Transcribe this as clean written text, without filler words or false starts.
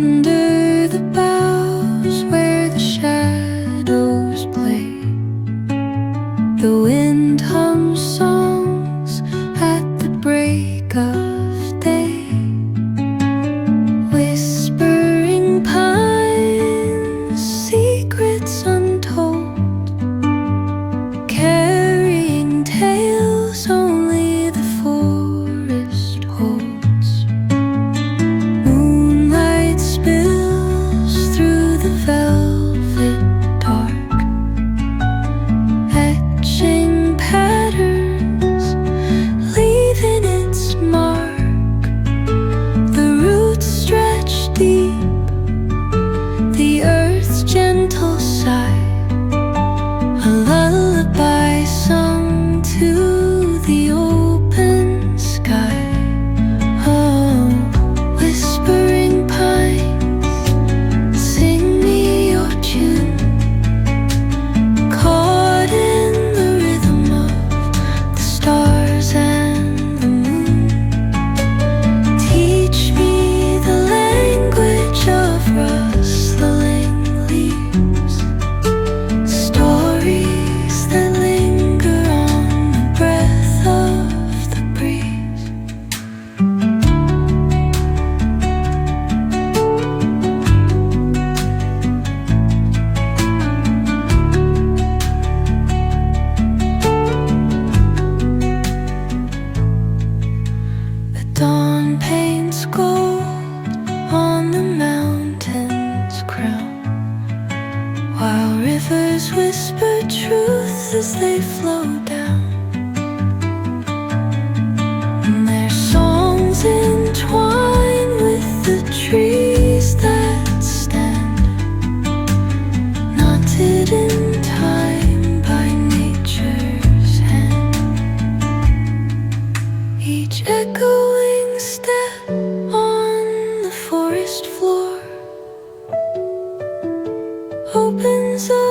Under the boughs where the shadows play, the wind hums songs at the break of day. Whispering pines, secrets untold, carrying tales only the forest holds. Moonlight spills through the velvet dark, etching patterns, leaving its mark. The roots stretch deep, the earth's gentle sigh, a lullaby sung to the open sky. Oh, whispering pines, sing me your tune, caught in the rhythm of the stars and the moon. Teach me the language of rustling leaves, stories that linger on the breath of the breeze. The dawn paints gold on the mountain's crown, while rivers whisper truth as they flow down. And their songs entwine with the trees that stand, knotted in time by nature's hand. Each echoing step on the forest floor opens up